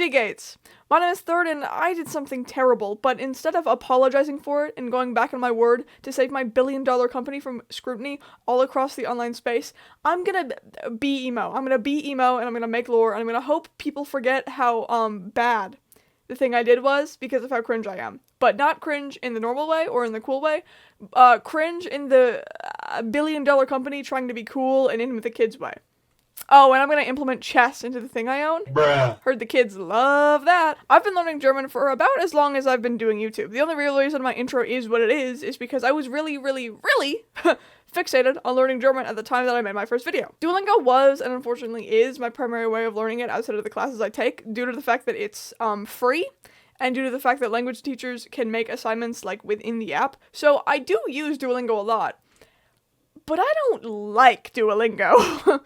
Wie geht's? My name is Third and I did something terrible, but instead of apologizing for it and going back on my word to save my billion-dollar company from scrutiny all across the online space, I'm gonna be emo. I'm gonna be emo and I'm gonna make lore and I'm gonna hope people forget how, bad the thing I did was because of how cringe I am. But not cringe in the normal way or in the cool way. Cringe in the billion-dollar company trying to be cool and in with the kids way. Oh, and I'm gonna implement chess into the thing I own. Bruh. Heard the kids love that. I've been learning German for about as long as I've been doing YouTube. The only real reason my intro is what it is because I was really fixated on learning German at the time that I made my first video. Duolingo was, and unfortunately is, my primary way of learning it outside of the classes I take, due to the fact that it's free, and due to the fact that language teachers can make assignments like within the app. So I do use Duolingo a lot. But I don't like Duolingo.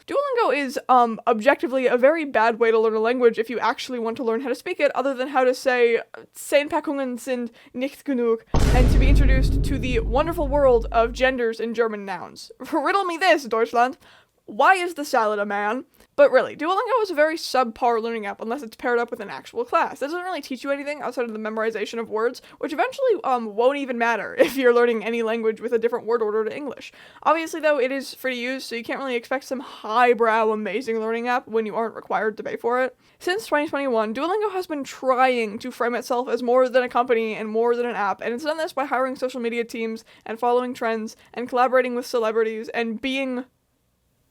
Duolingo is, objectively a very bad way to learn a language if you actually want to learn how to speak it, other than how to say, 10 Packungen sind nicht genug, and to be introduced to the wonderful world of genders in German nouns. Riddle me this, Deutschland. Why is the salad a man? But really, Duolingo is a very subpar learning app unless it's paired up with an actual class. It doesn't really teach you anything outside of the memorization of words, which eventually won't even matter if you're learning any language with a different word order to English. Obviously, though, it is free to use, so you can't really expect some highbrow, amazing learning app when you aren't required to pay for it. Since 2021, Duolingo has been trying to frame itself as more than a company and more than an app, and it's done this by hiring social media teams and following trends and collaborating with celebrities and being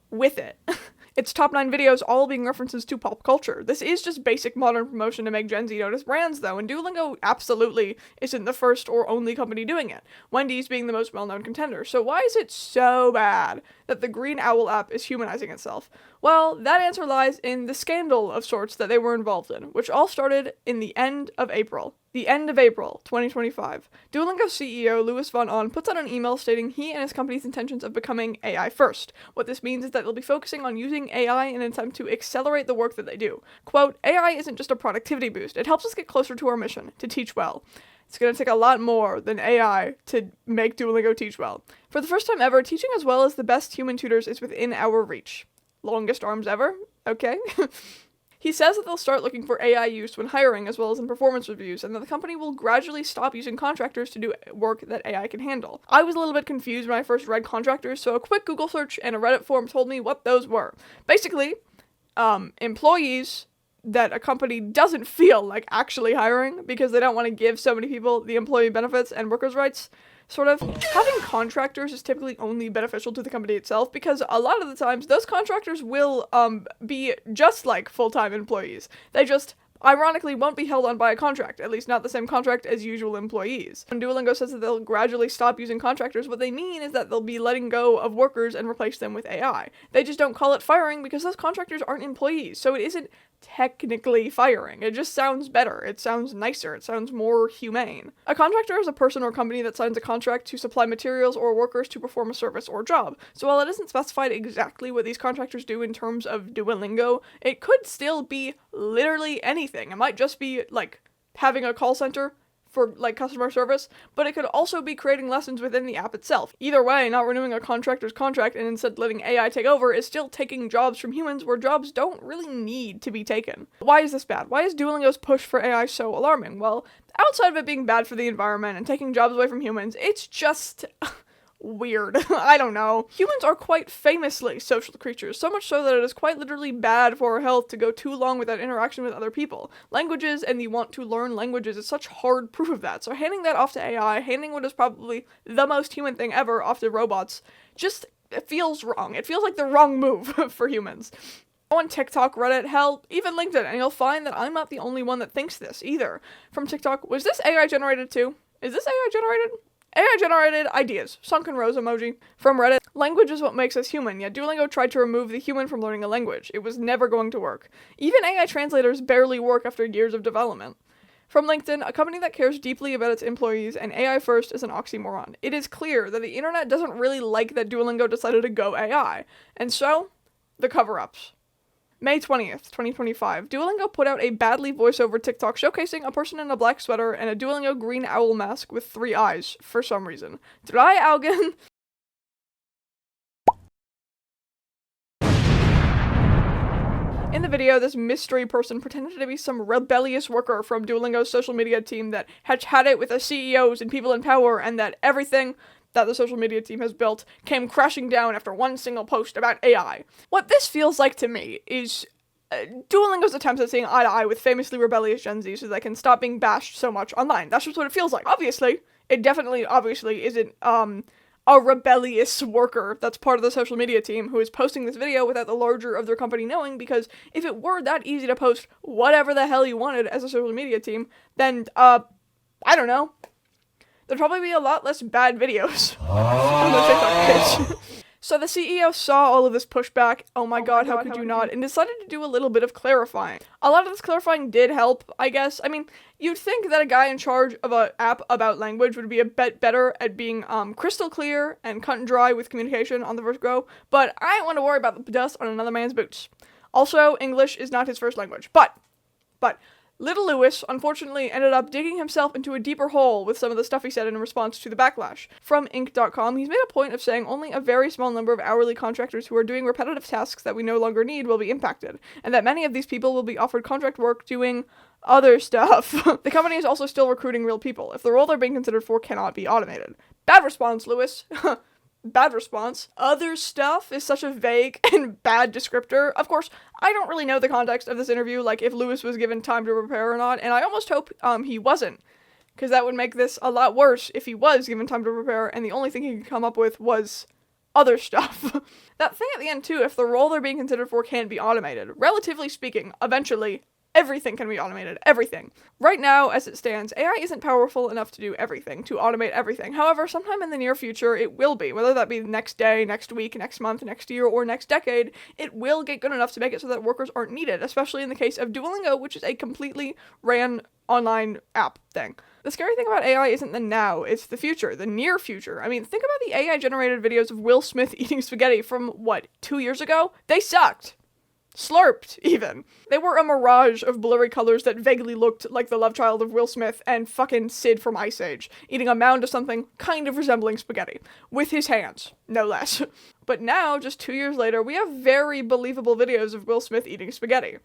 with it. Its top 9 videos all being references to pop culture. This is just basic modern promotion to make Gen Z notice brands, though, and Duolingo absolutely isn't the first or only company doing it, Wendy's being the most well-known contender. So why is it so bad that the Green Owl app is humanizing itself? Well, that answer lies in the scandal of sorts that they were involved in, which all started in the end of April. The end of April, 2025. Duolingo CEO Louis von Ahn puts out an email stating he and his company's intentions of becoming AI first. What this means is that they'll be focusing on using AI in an attempt to accelerate the work that they do. Quote, AI isn't just a productivity boost, it helps us get closer to our mission, to teach well. It's gonna take a lot more than AI to make Duolingo teach well. For the first time ever, teaching as well as the best human tutors is within our reach. Longest arms ever? Okay. He says that they'll start looking for AI use when hiring as well as in performance reviews, and that the company will gradually stop using contractors to do work that AI can handle. I was a little bit confused when I first read contractors, so a quick Google search and a Reddit forum told me what those were. Basically, employees that a company doesn't feel like actually hiring because they don't want to give so many people the employee benefits and workers' rights. Sort of. Having contractors is typically only beneficial to the company itself because a lot of the times those contractors will be just like full-time employees. They just ironically won't be held on by a contract, at least not the same contract as usual employees. When Duolingo says that they'll gradually stop using contractors, what they mean is that they'll be letting go of workers and replace them with AI. They just don't call it firing because those contractors aren't employees, so it isn't technically firing. It just sounds better. It sounds nicer. It sounds more humane. A contractor is a person or company that signs a contract to supply materials or workers to perform a service or job. So while it isn't specified exactly what these contractors do in terms of Duolingo, it could still be literally anything. It might just be, like, having a call center for, like, customer service, but it could also be creating lessons within the app itself. Either way, not renewing a contractor's contract and instead letting AI take over is still taking jobs from humans where jobs don't really need to be taken. Why is this bad? Why is Duolingo's push for AI so alarming? Well, outside of it being bad for the environment and taking jobs away from humans, it's just weird. I don't know. Humans are quite famously social creatures, so much so that it is quite literally bad for our health to go too long without interaction with other people. Languages and the want to learn languages is such hard proof of that, so handing that off to AI, handing what is probably the most human thing ever off to robots, just it feels wrong. It feels like the wrong move for humans. Go on TikTok, Reddit, hell, even LinkedIn, and you'll find that I'm not the only one that thinks this, either. From TikTok, was this AI generated too? Is this AI generated? AI-generated ideas. Sunken rose emoji. From Reddit, language is what makes us human, yet Duolingo tried to remove the human from learning a language. It was never going to work. Even AI translators barely work after years of development. From LinkedIn, a company that cares deeply about its employees and AI first is an oxymoron. It is clear that the internet doesn't really like that Duolingo decided to go AI. And so, the cover-ups. May 20th, 2025, Duolingo put out a badly voiceover TikTok showcasing a person in a black sweater and a Duolingo green owl mask with 3 eyes, for some reason. Drei Augen. In the video, this mystery person pretended to be some rebellious worker from Duolingo's social media team that had chatted with the CEOs and people in power, and that everything that the social media team has built came crashing down after one single post about AI. What this feels like to me is Duolingo's attempts at seeing eye to eye with famously rebellious Gen Z so they can stop being bashed so much online. That's just what it feels like. Obviously, it definitely obviously isn't a rebellious worker that's part of the social media team who is posting this video without the larger of their company knowing, because if it were that easy to post whatever the hell you wanted as a social media team, then, I don't know, there'd probably be a lot less bad videos on the TikTok page. So the CEO saw all of this pushback, oh my god, how could you not, and decided to do a little bit of clarifying. A lot of this clarifying did help, I guess. I mean, you'd think that a guy in charge of an app about language would be a bit better at being crystal clear and cut and dry with communication on the first go, but I don't want to worry about the dust on another man's boots. Also, English is not his first language, but little Lewis, unfortunately, ended up digging himself into a deeper hole with some of the stuff he said in response to the backlash. From Inc.com, he's made a point of saying only a very small number of hourly contractors who are doing repetitive tasks that we no longer need will be impacted, and that many of these people will be offered contract work doing other stuff. The company is also still recruiting real people, if the role they're being considered for cannot be automated. Bad response, Lewis. Bad response. Other stuff is such a vague and bad descriptor. Of course, I don't really know the context of this interview, like if Lewis was given time to prepare or not, and I almost hope he wasn't, because that would make this a lot worse if he was given time to prepare and the only thing he could come up with was other stuff. That thing at the end too, if the role they're being considered for can't be automated. Relatively speaking, eventually, everything can be automated. Everything. Right now, as it stands, AI isn't powerful enough to do everything, to automate everything. However, sometime in the near future, it will be. Whether that be the next day, next week, next month, next year, or next decade, it will get good enough to make it so that workers aren't needed, especially in the case of Duolingo, which is a completely ran online app thing. The scary thing about AI isn't the now, it's the future, the near future. I mean, think about the AI-generated videos of Will Smith eating spaghetti from, 2 years ago? They sucked. Slurped, even. They were a mirage of blurry colors that vaguely looked like the love child of Will Smith and fucking Sid from Ice Age, eating a mound of something kind of resembling spaghetti. With his hands, no less. But now, just 2 years later, we have very believable videos of Will Smith eating spaghetti.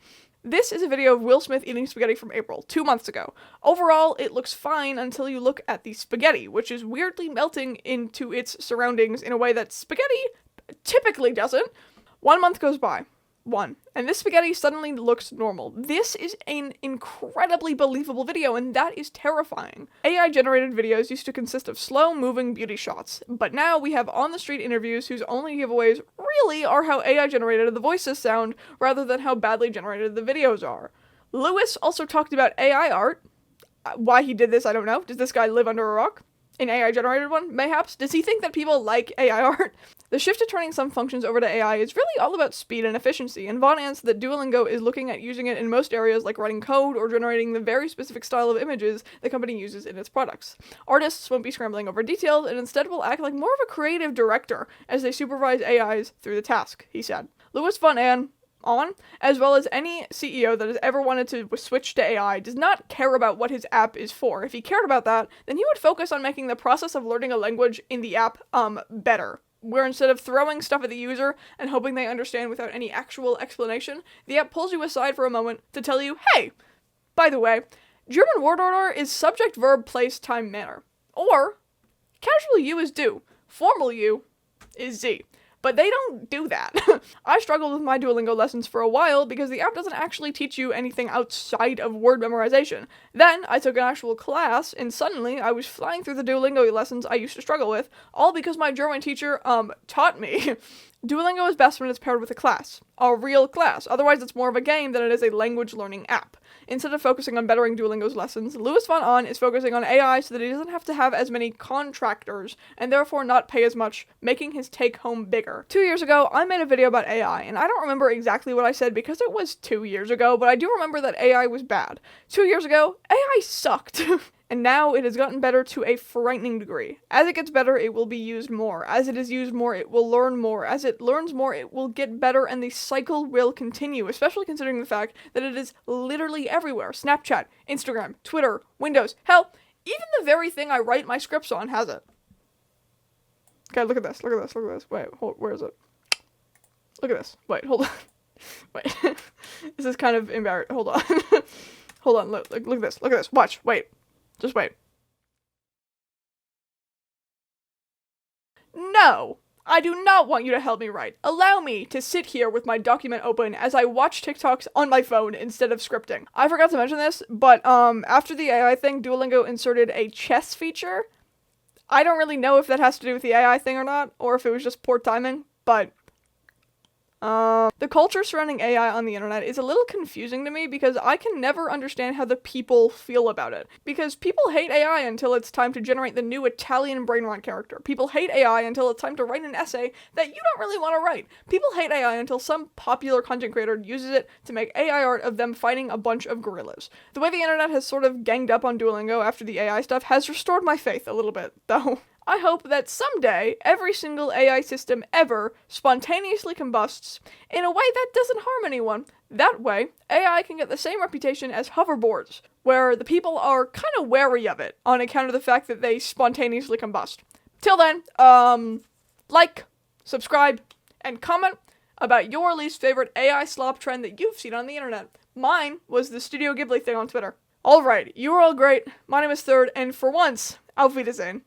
This is a video of Will Smith eating spaghetti from April, 2 months ago. Overall, it looks fine until you look at the spaghetti, which is weirdly melting into its surroundings in a way that spaghetti typically doesn't. 1 month goes by. And this spaghetti suddenly looks normal. This is an incredibly believable video, and that is terrifying. AI-generated videos used to consist of slow-moving beauty shots, but now we have on-the-street interviews whose only giveaways really are how AI-generated the voices sound, rather than how badly generated the videos are. Lewis also talked about AI art. Why he did this, I don't know. Does this guy live under a rock? An AI-generated one, mayhaps? Does he think that people like AI art? The shift to turning some functions over to AI is really all about speed and efficiency, and Vaughn answered that Duolingo is looking at using it in most areas like writing code or generating the very specific style of images the company uses in its products. Artists won't be scrambling over details, and instead will act like more of a creative director as they supervise AIs through the task, he said. Louis Von Ahn, as well as any CEO that has ever wanted to switch to AI, does not care about what his app is for. If he cared about that, then he would focus on making the process of learning a language in the app, better. Where instead of throwing stuff at the user and hoping they understand without any actual explanation, the app pulls you aside for a moment to tell you, hey, by the way, German word order is subject, verb, place, time, manner. Or, casual you is do, formal you is Z. But they don't do that. I struggled with my Duolingo lessons for a while because the app doesn't actually teach you anything outside of word memorization. Then I took an actual class, and suddenly I was flying through the Duolingo lessons I used to struggle with, all because my German teacher, taught me. Duolingo is best when it's paired with a class. A real class. Otherwise, it's more of a game than it is a language learning app. Instead of focusing on bettering Duolingo's lessons, Louis Von Ahn is focusing on AI so that he doesn't have to have as many contractors and therefore not pay as much, making his take-home bigger. 2 years ago, I made a video about AI, and I don't remember exactly what I said because it was 2 years ago, but I do remember that AI was bad. 2 years ago, AI sucked. And now it has gotten better to a frightening degree. As it gets better, it will be used more. As it is used more, it will learn more. As it learns more, it will get better, and the cycle will continue, especially considering the fact that it is literally everywhere. Snapchat, Instagram, Twitter, Windows. Hell, even the very thing I write my scripts on has it. Okay, look at this, look at this, look at this. Wait, hold, where is it? Look at this. Wait, hold on. Wait. This is kind of embarrassing. Hold on. Hold on. Look at this. Look at this. Watch. Wait. Just wait. No! I do not want you to help me write. Allow me to sit here with my document open as I watch TikToks on my phone instead of scripting. I forgot to mention this, but after the AI thing, Duolingo inserted a chess feature. I don't really know if that has to do with the AI thing or not, or if it was just poor timing, but the culture surrounding AI on the internet is a little confusing to me because I can never understand how the people feel about it. Because people hate AI until it's time to generate the new Italian brainrot character. People hate AI until it's time to write an essay that you don't really want to write. People hate AI until some popular content creator uses it to make AI art of them fighting a bunch of gorillas. The way the internet has sort of ganged up on Duolingo after the AI stuff has restored my faith a little bit, though. I hope that someday, every single AI system ever spontaneously combusts in a way that doesn't harm anyone. That way, AI can get the same reputation as hoverboards, where the people are kind of wary of it on account of the fact that they spontaneously combust. Till then, like, subscribe, and comment about your least favorite AI slop trend that you've seen on the internet. Mine was the Studio Ghibli thing on Twitter. Alright, you are all great. My name is Third, and for once, auf Wiedersehen.